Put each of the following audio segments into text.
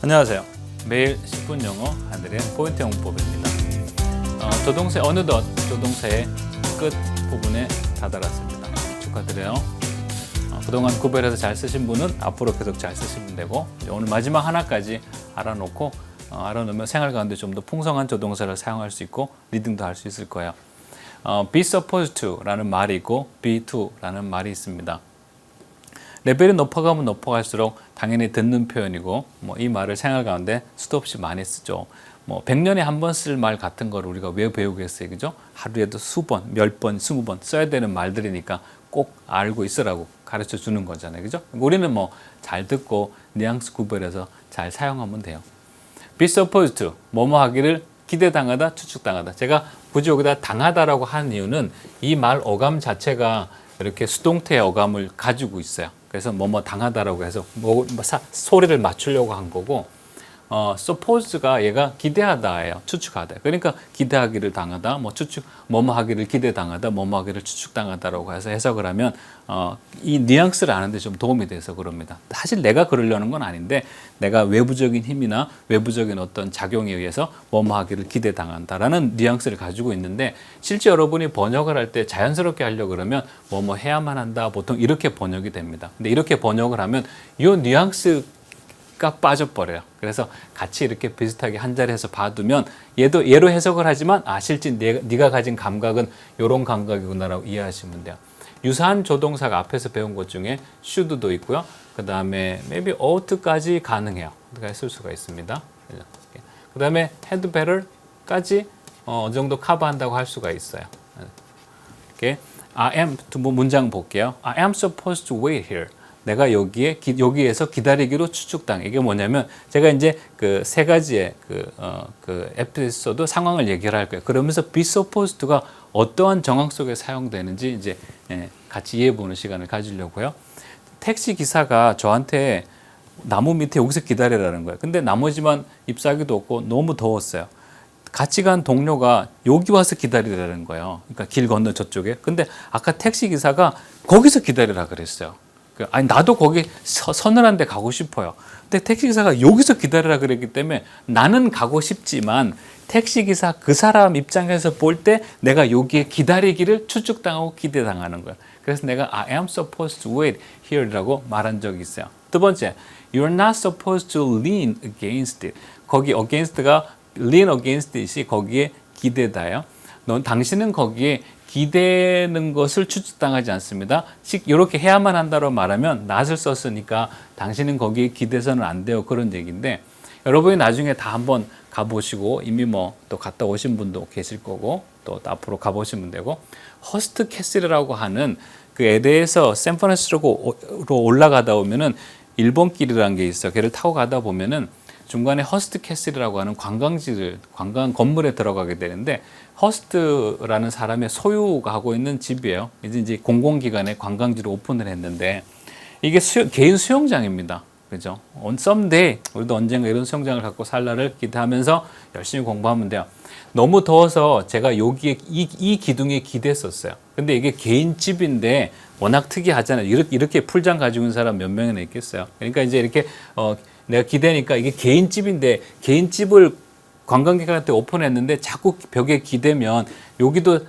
안녕하세요. 매일 10분 영어 하늘의 포인트 영어법입니다. 조동세 어느덧 조동세의 끝 부분에 다다랐습니다. 축하드려요. 그동안 구별해서 잘 쓰신 분은 앞으로 계속 잘 쓰시면 되고 오늘 마지막 하나까지 알아놓고 알아놓으면 생활 가운데 좀 더 풍성한 조동사를 사용할 수 있고 리딩도 할 수 있을 거예요. be supposed to라는 말이 있고 be to라는 말이 있습니다. 레벨이 높아가면 높아갈수록 당연히 듣는 표현이고 이 말을 생활 가운데 수도 없이 많이 쓰죠. 100년에 한 번 쓸 말 같은 걸 우리가 왜 배우겠어요, 그죠? 하루에도 수번, 몇 번, 20번 써야 되는 말들이니까 꼭 알고 있으라고 가르쳐 주는 거잖아요, 그죠? 우리는 잘 듣고 뉘앙스 구별해서 잘 사용하면 돼요. be supposed to, 뭐뭐 하기를 기대당하다, 추측당하다. 제가 굳이 여기다 당하다라고 한 이유는 이 말 어감 자체가 이렇게 수동태 어감을 가지고 있어요. 그래서 뭐뭐 당하다라고 해서 소리를 맞추려고 한 거고, suppose가 얘가 기대하다예요. 추측하다. 그러니까 기대하기를 당하다, 뭐뭐 하기를 기대당하다, 뭐뭐 하기를 추측당하다라고 해서 해석을 하면 이 뉘앙스를 아는데 좀 도움이 돼서 그럽니다. 사실 내가 그러려는 건 아닌데 내가 외부적인 힘이나 외부적인 어떤 작용에 의해서 뭐뭐 하기를 기대당한다라는 뉘앙스를 가지고 있는데 실제 여러분이 번역을 할 때 자연스럽게 하려고 그러면 뭐뭐 해야만 한다 보통 이렇게 번역이 됩니다. 근데 이렇게 번역을 하면 이 뉘앙스 가 빠져버려요. 그래서 같이 이렇게 비슷하게 한 자리에서 봐두면 얘로 해석을 하지만 실제 네가 가진 감각은 이런 감각이구나라고 이해하시면 돼요. 유사한 조동사가 앞에서 배운 것 중에 should도 있고요. 그 다음에 maybe ought까지 가능해요. 쓸 수가 있습니다. 그 다음에 had better까지 어느 정도 커버한다고 할 수가 있어요. 이렇게 I am 문장 볼게요. I am supposed to wait here. 내가 여기에서 기다리기로 추측당. 이게 뭐냐면 제가 이제 그 세 가지의 그 에피소드 상황을 얘기를 할 거예요. 그러면서 be supposed가 어떠한 정황 속에 사용되는지 이제 같이 이해해 보는 시간을 가지려고요. 택시 기사가 저한테 나무 밑에 여기서 기다리라는 거예요. 근데 나머지만 잎사귀도 없고 너무 더웠어요. 같이 간 동료가 여기 와서 기다리라는 거예요. 그러니까 길 건너 저쪽에. 근데 아까 택시 기사가 거기서 기다리라 그랬어요. 아니 나도 거기 서늘한 데 가고 싶어요. 근데 택시기사가 여기서 기다리라 그랬기 때문에 나는 가고 싶지만 택시기사 그 사람 입장에서 볼 때 내가 여기에 기다리기를 추측당하고 기대당하는 거예요. 그래서 내가 I am supposed to wait here라고 말한 적이 있어요. 두 번째, you're not supposed to lean against it. 거기 against가 lean against it이 거기에 기대다예요. 당신은 거기에 기대는 것을 추측당하지 않습니다. 이렇게 해야만 한다고 말하면 not을 썼으니까 당신은 거기에 기대서는 안 돼요. 그런 얘기인데 여러분이 나중에 다 한번 가보시고 이미 또 갔다 오신 분도 계실 거고 또 앞으로 가보시면 되고 허스트 캐슬이라고 하는 그 LA에서 샌프란시스코로 올라가다 보면은 일본 길이라는 게 있어요. 걔를 타고 가다 보면은 중간에 허스트 캐슬이라고 하는 관광 건물에 들어가게 되는데 허스트라는 사람의 소유가 하고 있는 집이에요. 이제 공공기관에 관광지로 오픈을 했는데 이게 개인 수영장입니다. 그죠? On someday 우리도 언젠가 이런 수영장을 갖고 살라를 기대하면서 열심히 공부하면 돼요. 너무 더워서 제가 여기에 이 기둥에 기댔었어요. 근데 이게 개인 집인데 워낙 특이하잖아요. 이렇게 풀장 가지고 있는 사람 몇 명이나 있겠어요. 그러니까 이제 이렇게 내가 기대니까 이게 개인 집인데 개인 집을 관광객한테 오픈했는데 자꾸 벽에 기대면 여기도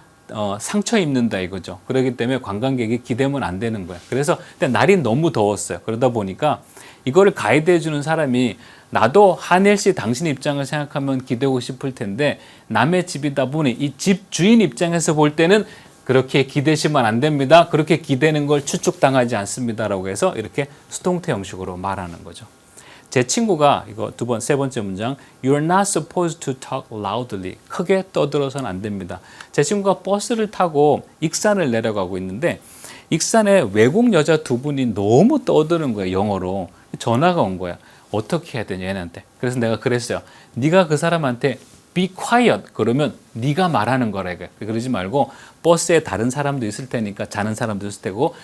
상처 입는다 이거죠. 그렇기 때문에 관광객이 기대면 안 되는 거야. 그래서 날이 너무 더웠어요. 그러다 보니까 이거를 가이드해 주는 사람이 나도 한엘 씨 당신 입장을 생각하면 기대고 싶을 텐데 남의 집이다 보니 이 집 주인 입장에서 볼 때는 그렇게 기대시면 안 됩니다. 그렇게 기대는 걸 추측당하지 않습니다라고 해서 이렇게 수동태 형식으로 말하는 거죠. 제 친구가 이거 세 번째 문장 You're not supposed to talk loudly. 크게 떠들어서는 안 됩니다. 제 친구가 버스를 타고 익산을 내려가고 있는데 익산에 외국 여자 두 분이 너무 떠드는 거예요. 영어로. 전화가 온 거야. 어떻게 해야 되냐 얘한테. 그래서 내가 그랬어요. 네가 그 사람한테 be quiet 그러면 네가 말하는 거라 이거야. 그러지 말고 버스에 다른 사람도 있을 테니까 자는 사람도 있을 테고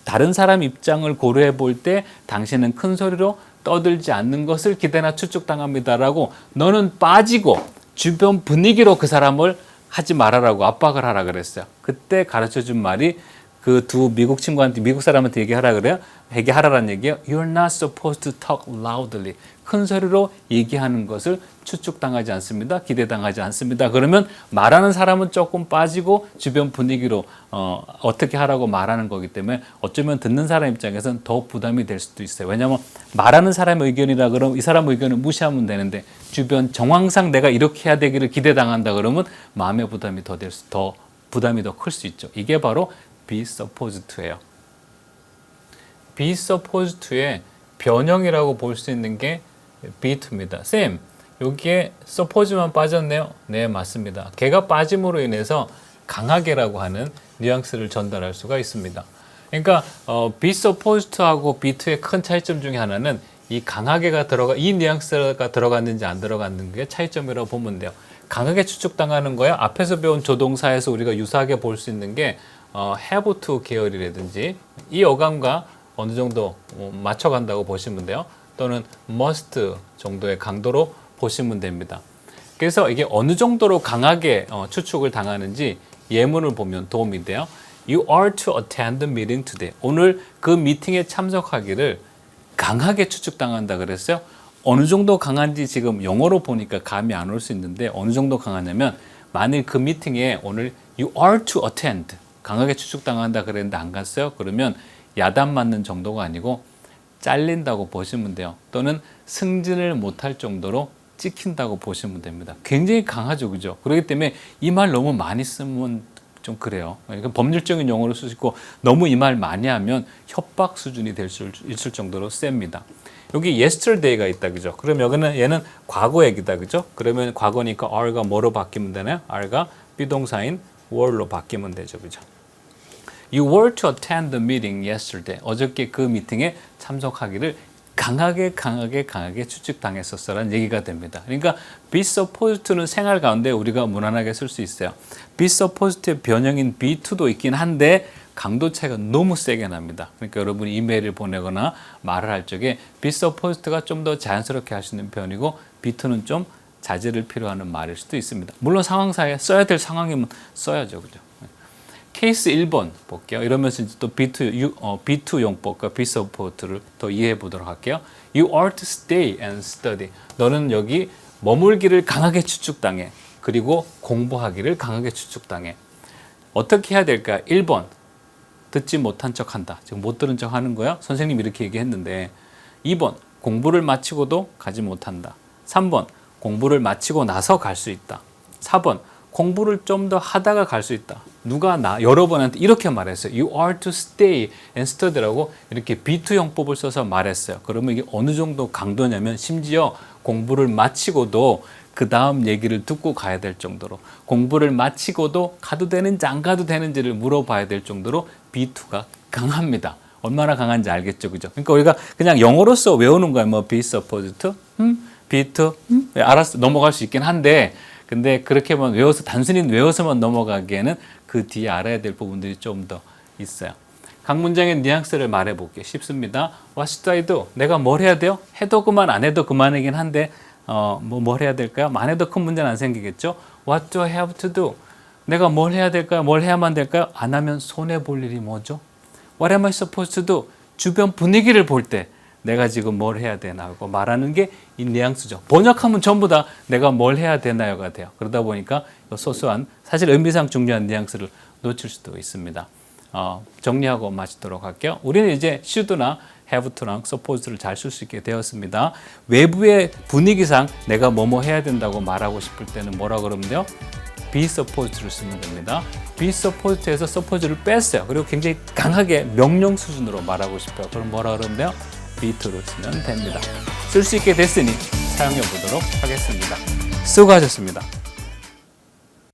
다른 사람 입장을 고려해 볼 때 당신은 큰 소리로 떠들지 않는 것을 기대나 추측당합니다라고 너는 빠지고 주변 분위기로 그 사람을 하지 말아라고 압박을 하라 그랬어요. 그때 가르쳐준 말이 그 두 미국 친구한테, 미국 사람한테 얘기하라 그래요? 얘기하라는 얘기예요. You're not supposed to talk loudly. 큰 소리로 얘기하는 것을 추측당하지 않습니다. 기대당하지 않습니다. 그러면 말하는 사람은 조금 빠지고 주변 분위기로 어떻게 하라고 말하는 거기 때문에 어쩌면 듣는 사람 입장에서는 더 부담이 될 수도 있어요. 왜냐하면 말하는 사람의 의견이라 그러면 이 사람 의견을 무시하면 되는데 주변 정황상 내가 이렇게 해야 되기를 기대당한다 그러면 마음의 부담이 더 부담이 더 클 수 있죠. 이게 바로 be supposed to예요. be supposed to의 변형이라고 볼 수 있는 게 be to입니다. 쌤, 여기에 suppose만 빠졌네요. 네, 맞습니다. 걔가 빠짐으로 인해서 강하게라고 하는 뉘앙스를 전달할 수가 있습니다. 그러니까 be supposed to하고 be to의 큰 차이점 중에 하나는 이 강하게가 이 뉘앙스가 들어갔는지 안 들어갔는 게 차이점이라고 보면 돼요. 강하게 추측당하는 거야. 앞에서 배운 조동사에서 우리가 유사하게 볼 수 있는 게 have to 계열이라든지 이 어감과 어느 정도 맞춰간다고 보시면 돼요. 또는 must 정도의 강도로 보시면 됩니다. 그래서 이게 어느 정도로 강하게 추측을 당하는지 예문을 보면 도움이 돼요. You are to attend the meeting today. 오늘 그 미팅에 참석하기를 강하게 추측당한다 그랬어요. 어느 정도 강한지 지금 영어로 보니까 감이 안 올 수 있는데 어느 정도 강하냐면 만일 그 미팅에 오늘 you are to attend 강하게 추측당한다 그랬는데 안 갔어요. 그러면 야단 맞는 정도가 아니고 잘린다고 보시면 돼요. 또는 승진을 못할 정도로 찍힌다고 보시면 됩니다. 굉장히 강하죠, 그죠? 그렇기 때문에 이 말 너무 많이 쓰면 좀 그래요. 그러니까 법률적인 용어로 쓰시고 너무 이 말 많이 하면 협박 수준이 될 수 있을 정도로 셉니다. 여기 yesterday가 있다, 그죠? 그럼 여기는 얘는 과거 얘기다, 그죠? 그러면 과거니까 are가 뭐로 바뀌면 되나요? are가 비동사인 were로 바뀌면 되죠, 그죠? You were to attend the meeting yesterday. 어저께 그 미팅에 참석하기를 강하게 추측당했었어라는 얘기가 됩니다. 그러니까 be supposed to는 생활 가운데 우리가 무난하게 쓸 수 있어요. be supposed to의 변형인 be to도 있긴 한데 강도 차이가 너무 세게 납니다. 그러니까 여러분이 이메일을 보내거나 말을 할 적에 be supposed가 좀 더 자연스럽게 할 수 있는 표현이고 be to는 좀 자제를 필요하는 말일 수도 있습니다. 물론 상황사에 써야 될 상황이면 써야죠, 그죠? 케이스 1번 볼게요. 이러면서 이제 또 B2 용법과 be supposed를 더 이해해 보도록 할게요. You are to stay and study. 너는 여기 머물기를 강하게 추측당해. 그리고 공부하기를 강하게 추측당해. 어떻게 해야 될까? 1번 듣지 못한 척 한다. 지금 못 들은 척 하는 거야? 선생님이 이렇게 얘기했는데 2번 공부를 마치고도 가지 못한다. 3번 공부를 마치고 나서 갈 수 있다. 4번 공부를 좀 더 하다가 갈 수 있다. 누가 여러분한테 이렇게 말했어요. You are to stay and study라고 이렇게 be2 용법을 써서 말했어요. 그러면 이게 어느 정도 강도냐면 심지어 공부를 마치고도 그 다음 얘기를 듣고 가야 될 정도로 공부를 마치고도 가도 되는지 안 가도 되는지를 물어봐야 될 정도로 be2가 강합니다. 얼마나 강한지 알겠죠, 그죠? 그러니까 우리가 그냥 영어로서 외우는 거야. 뭐 be supposed to, be to, 알아서 넘어갈 수 있긴 한데 근데 그렇게만 단순히 외워서만 넘어가기에는 그 뒤에 알아야 될 부분들이 좀 더 있어요. 각 문장의 뉘앙스를 말해볼게요. 쉽습니다. What should I do? 내가 뭘 해야 돼요? 해도 그만, 안 해도 그만이긴 한데 뭘 해야 될까요? 안 해도 큰 문제는 안 생기겠죠? What do I have to do? 내가 뭘 해야 될까요? 뭘 해야만 될까요? 안 하면 손해볼 일이 뭐죠? What am I supposed to do? 주변 분위기를 볼 때 내가 지금 뭘 해야 되나고 말하는 게 이 뉘앙스죠. 번역하면 전부 다 내가 뭘 해야 되나요가 돼요. 그러다 보니까 소소한 사실 의미상 중요한 뉘앙스를 놓칠 수도 있습니다. 정리하고 마치도록 할게요. 우리는 이제 should나 have to랑 supposed를 잘 쓸 수 있게 되었습니다. 외부의 분위기상 내가 뭐뭐 해야 된다고 말하고 싶을 때는 뭐라 그러면 돼요? be supposed를 쓰면 됩니다. be supposed에서 supposed를 뺐어요. 그리고 굉장히 강하게 명령 수준으로 말하고 싶어요. 그럼 뭐라 그러면 돼요? be to를 쓰면 됩니다. 쓸 수 있게 됐으니 사용해 보도록 하겠습니다. 수고하셨습니다.